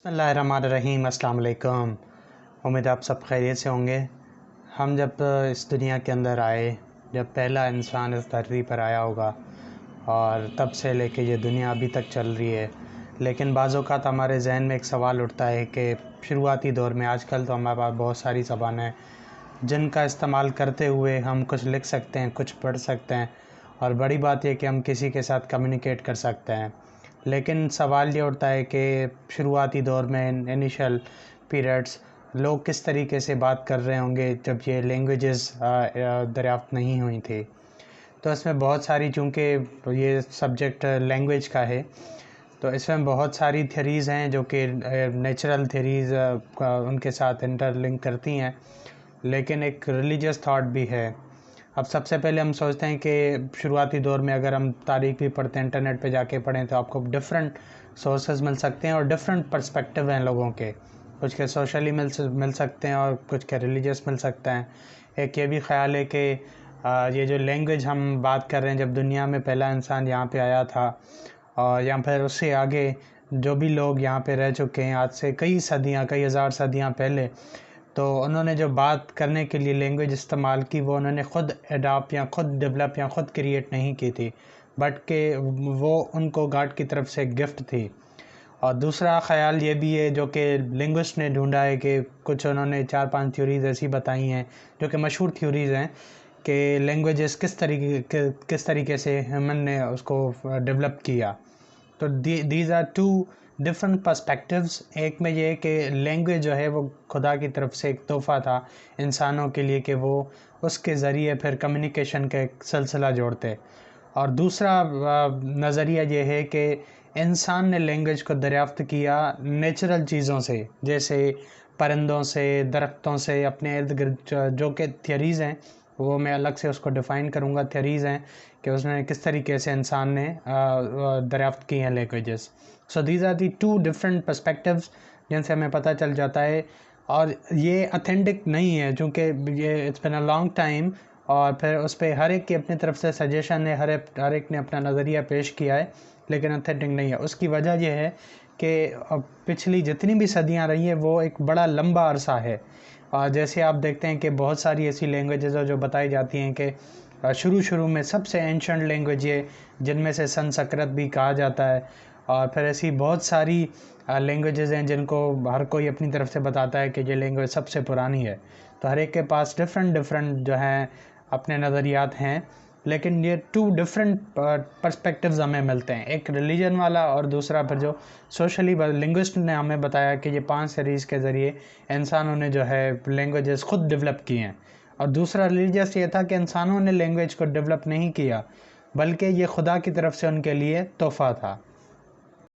بسم اللہ الرحمن الرحیم۔ السلام علیکم۔ امید آپ سب خیریت سے ہوں گے۔ ہم جب اس دنیا کے اندر آئے، جب پہلا انسان اس دھرتی پر آیا ہوگا اور تب سے لے کے یہ دنیا ابھی تک چل رہی ہے، لیکن بعض اوقات ہمارے ذہن میں ایک سوال اٹھتا ہے کہ شروعاتی دور میں، آج کل تو ہمارے پاس بہت ساری زبانیں ہیں جن کا استعمال کرتے ہوئے ہم کچھ لکھ سکتے ہیں، کچھ پڑھ سکتے ہیں، اور بڑی بات یہ کہ ہم کسی کے ساتھ کمیونیکیٹ کر سکتے ہیں۔ لیکن سوال یہ اٹھتا ہے کہ شروعاتی دور میں انیشل پیریڈز لوگ کس طریقے سے بات کر رہے ہوں گے جب یہ لینگویجز دریافت نہیں ہوئی تھی۔ تو اس میں بہت ساری، چونکہ یہ سبجیکٹ لینگویج کا ہے، تو اس میں بہت ساری تھیوریز ہیں جو کہ نیچرل تھیوریز ان کے ساتھ انٹر لنک کرتی ہیں، لیکن ایک ریلیجیس تھاٹ بھی ہے۔ اب سب سے پہلے ہم سوچتے ہیں کہ شروعاتی دور میں اگر ہم تاریخ بھی پڑھتے ہیں، انٹرنیٹ پہ جا کے پڑھیں، تو آپ کو ڈفرینٹ سورسز مل سکتے ہیں اور ڈفرینٹ پرسپیکٹیو ہیں لوگوں کے، کچھ کے سوشلی مل سکتے ہیں اور کچھ کے ریلیجیس مل سکتے ہیں۔ ایک یہ بھی خیال ہے کہ یہ جو لینگویج ہم بات کر رہے ہیں، جب دنیا میں پہلا انسان یہاں پہ آیا تھا اور یا پھر اس سے آگے جو بھی لوگ یہاں پہ رہ چکے ہیں آج سے کئی صدیاں، کئی ہزار صدیاں پہلے، تو انہوں نے جو بات کرنے کے لیے لینگویج استعمال کی، وہ انہوں نے خود ایڈاپٹ یا خود ڈیولپ یا خود کریٹ نہیں کی تھی، بٹ کہ وہ ان کو گاڈ کی طرف سے گفٹ تھی۔ اور دوسرا خیال یہ بھی ہے جو کہ لنگوسٹ نے ڈھونڈا ہے، کہ کچھ انہوں نے 4-5 تھیوریز ایسی بتائی ہیں جو کہ مشہور تھیوریز ہیں کہ لینگویجز کس طریقے سے ہیومن نے اس کو ڈیولپ کیا۔ تو these are two different perspectives. ایک میں یہ کہ لینگویج جو ہے وہ خدا کی طرف سے ایک تحفہ تھا انسانوں کے لیے، کہ وہ اس کے ذریعے پھر کمیونیکیشن کا ایک سلسلہ جوڑتے، اور دوسرا نظریہ یہ ہے کہ انسان نے لینگویج کو دریافت کیا نیچرل چیزوں سے، جیسے پرندوں سے، درختوں سے، اپنے ارد گرد جو کہ تھیوریز ہیں، وہ میں الگ سے اس کو ڈیفائن کروں گا۔ تھیوریز ہیں کہ اس میں کس طریقے سے انسان نے دریافت کی ہیں languages. So these are the two different perspectives جن سے ہمیں پتہ چل جاتا ہے، اور یہ اتھینٹک نہیں ہے چونکہ یہ it's been a long time, اور پھر اس پہ ہر ایک کی اپنی طرف سے سجیشن ہے، ہر ایک نے اپنا نظریہ پیش کیا ہے، لیکن اتھینٹک نہیں ہے۔ اس کی وجہ یہ ہے کہ پچھلی جتنی بھی صدیاں رہی ہیں وہ ایک بڑا لمبا عرصہ ہے، اور جیسے آپ دیکھتے ہیں کہ بہت ساری ایسی لینگویجز ہیں جو بتائی جاتی ہیں کہ شروع میں سب سے اینشنٹ لینگویج ہے، جن میں سے سنسکرت بھی کہا جاتا ہے، اور پھر ایسی بہت ساری لینگویجز ہیں جن کو ہر کوئی اپنی طرف سے بتاتا ہے کہ یہ لینگویج سب سے پرانی ہے۔ تو ہر ایک کے پاس ڈفرینٹ جو ہیں اپنے نظریات ہیں، لیکن یہ ٹو ڈفرینٹ پرسپیکٹیوز ہمیں ملتے ہیں، ایک ریلیجن والا اور دوسرا پھر جو سوشلی لنگوسٹ نے ہمیں بتایا کہ یہ 5 سیریز کے ذریعے انسانوں نے جو ہے لینگویجز خود ڈیولپ کی ہیں، اور دوسرا ریلیجس یہ تھا کہ انسانوں نے لینگویج کو ڈیولپ نہیں کیا، بلکہ یہ خدا کی طرف سے ان کے لیے تحفہ تھا۔